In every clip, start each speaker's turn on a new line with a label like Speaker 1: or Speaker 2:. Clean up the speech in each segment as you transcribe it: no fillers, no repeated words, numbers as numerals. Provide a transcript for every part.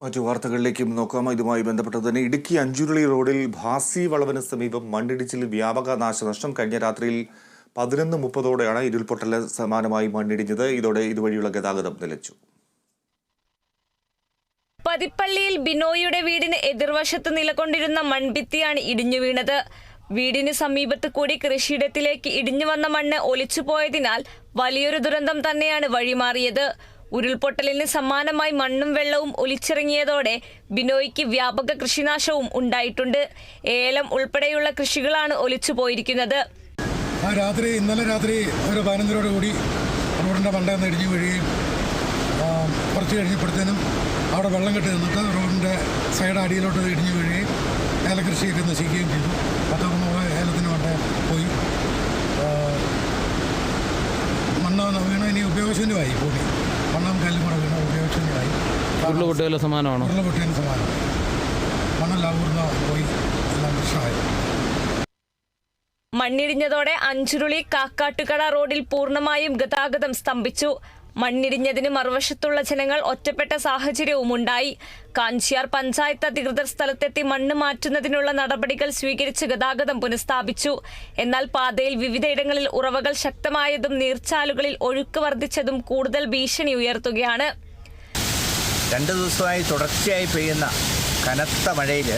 Speaker 1: മറ്റു വാർത്തകളിലേക്കും നോക്കാം. ഇതുമായി ബന്ധപ്പെട്ട് തന്നെ ഇടുക്കി അഞ്ചുരുളി റോഡിൽ ഭാസി വളവിന് സമീപം മണ്ണിടിച്ചിൽ വ്യാപക നാശനഷ്ടം. കഴിഞ്ഞ രാത്രിയിൽ 11:30ഓടെയാണ് ഇരുൾപൊട്ടലിന് സമാനമായി മണ്ണിടിഞ്ഞത്. ഇതോടെ ഇതുവഴിയുള്ള ഗതാഗതം നിലച്ചു.
Speaker 2: പതിപ്പള്ളിയിൽ ബിനോയിയുടെ വീടിന് എതിർവശത്ത് നിലകൊണ്ടിരുന്ന മൺഭിത്തിയാണ് ഇടിഞ്ഞു വീണത്. വീടിന് സമീപത്ത് കൂടി കൃഷിയിടത്തിലേക്ക് ഇടിഞ്ഞു വന്ന മണ്ണ് ഒലിച്ചുപോയതിനാൽ വലിയൊരു ദുരന്തം തന്നെയാണ് വഴിമാറിയത്. ഉരുൾപൊട്ടലിന് സമാനമായി മണ്ണും വെള്ളവും ഒലിച്ചിറങ്ങിയതോടെ ബിനോയ്ക്ക് വ്യാപക കൃഷിനാശവും ഉണ്ടായിട്ടുണ്ട്. ഏലം ഉൾപ്പെടെയുള്ള കൃഷികളാണ് ഒലിച്ചുപോയിരിക്കുന്നത്.
Speaker 3: ഇന്നലെ രാത്രി ഒരു 11:00 കൂടി റോഡിൻ്റെ മണ്ടയിൽ ഇടിഞ്ഞു വീഴുകയും കുറച്ച് കഴിഞ്ഞപ്പോഴത്തേനും അവിടെ വെള്ളം കെട്ടി നിന്നിട്ട് റോഡിൻ്റെ സൈഡ് അടിയിലോട്ട് ഇടിഞ്ഞു വീഴുകയും ഏലകൃഷിയൊക്കെ നശിക്കുകയും ചെയ്തു. 10 ഏലത്തിന് മണ്ട പോയി. മണ്ണ് വീണ ഇനി ഉപയോഗശൂന്യമായി ഭൂമി. മണ്ണും കല്ലും കൂടെ വീണ ഉപയോഗശൂന്യമായി.
Speaker 4: ഉരുളുപൊട്ടലിന് സമാനമാണ്.
Speaker 3: മണ്ണെല്ലാം ഊർന്ന പോയി, എല്ലാം പ്രശ്നമായി.
Speaker 2: മണ്ണിടിഞ്ഞതോടെ അഞ്ചുരുളി കാക്കാട്ടുകട റോഡിൽ പൂർണ്ണമായും ഗതാഗതം സ്തംഭിച്ചു. മണ്ണിടിഞ്ഞതിന് മറുവശത്തുള്ള ജനങ്ങൾ ഒറ്റപ്പെട്ട സാഹചര്യവും ഉണ്ടായി. കാഞ്ചിയാർ പഞ്ചായത്ത് അധികൃതർ സ്ഥലത്തെത്തി മണ്ണ് മാറ്റുന്നതിനുള്ള നടപടികൾ സ്വീകരിച്ച് ഗതാഗതം പുനഃസ്ഥാപിച്ചു. എന്നാൽ പാതയിൽ വിവിധയിടങ്ങളിൽ ഉറവകൾ ശക്തമായതും നീർച്ചാലുകളിൽ ഒഴുക്ക് വർദ്ധിച്ചതും കൂടുതൽ ഭീഷണി ഉയർത്തുകയാണ്.
Speaker 5: 2 ദിവസമായി തുടർച്ചയായി പെയ്യുന്ന കനത്ത മഴയിൽ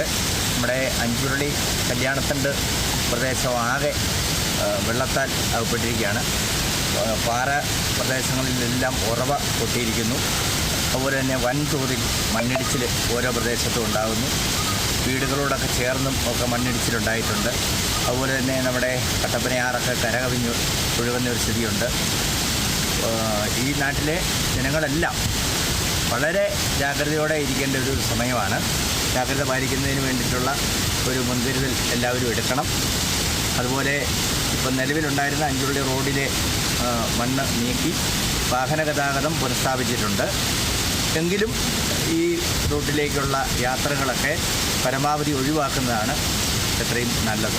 Speaker 5: നമ്മുടെ അഞ്ചുരുളി കല്യാണത്തണ്ട് പ്രദേശമാകെ വെള്ളത്താൽ അകപ്പെട്ടിരിക്കുകയാണ്. പാറ പ്രദേശങ്ങളിലെല്ലാം ഉറവ പൊട്ടിയിരിക്കുന്നു. അതുപോലെ തന്നെ വൻതോതിൽ മണ്ണിടിച്ചിൽ ഓരോ പ്രദേശത്തും ഉണ്ടാകുന്നു. വീടുകളോടൊക്കെ ചേർന്നും ഒക്കെ മണ്ണിടിച്ചിലുണ്ടായിട്ടുണ്ട്. അതുപോലെ തന്നെ നമ്മുടെ കട്ടപ്പനയാറൊക്കെ കരകവിഞ്ഞ് ഒഴുകുന്ന ഒരു സ്ഥിതിയുണ്ട്. ഈ നാട്ടിലെ ജനങ്ങളെല്ലാം വളരെ ജാഗ്രതയോടെ ഇരിക്കേണ്ട ഒരു സമയമാണ്. ജാഗ്രത പാലിക്കുന്നതിന് വേണ്ടിയിട്ടുള്ള ഒരു മുൻകരുതൽ എല്ലാവരും എടുക്കണം. അതുപോലെ ഇപ്പം നിലവിലുണ്ടായിരുന്ന അഞ്ചുരുളി റോഡിലെ മണ്ണ് നീക്കി വാഹന ഗതാഗതം പുനഃസ്ഥാപിച്ചിട്ടുണ്ട്. എങ്കിലും ഈ റൂട്ടിലേക്കുള്ള യാത്രകളൊക്കെ പരമാവധി ഒഴിവാക്കുന്നതാണ് എത്രയും നല്ലത്.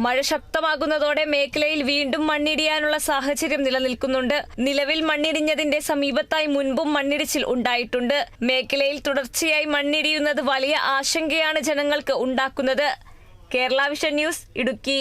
Speaker 2: മഴ ശക്തമാകുന്നതോടെ മേഖലയിൽ വീണ്ടും മണ്ണിടിയാനുള്ള സാഹചര്യം നിലനിൽക്കുന്നുണ്ട്. നിലവിൽ മണ്ണിടിഞ്ഞതിന്റെ സമീപത്തായി മുൻപും മണ്ണിടിച്ചിൽ ഉണ്ടായിട്ടുണ്ട്. മേഖലയിൽ തുടർച്ചയായി മണ്ണിടിയുന്നത് വലിയ ആശങ്കയാണ് ജനങ്ങൾക്ക് ഉണ്ടാക്കുന്നത്. Kerala vision news, Idukki.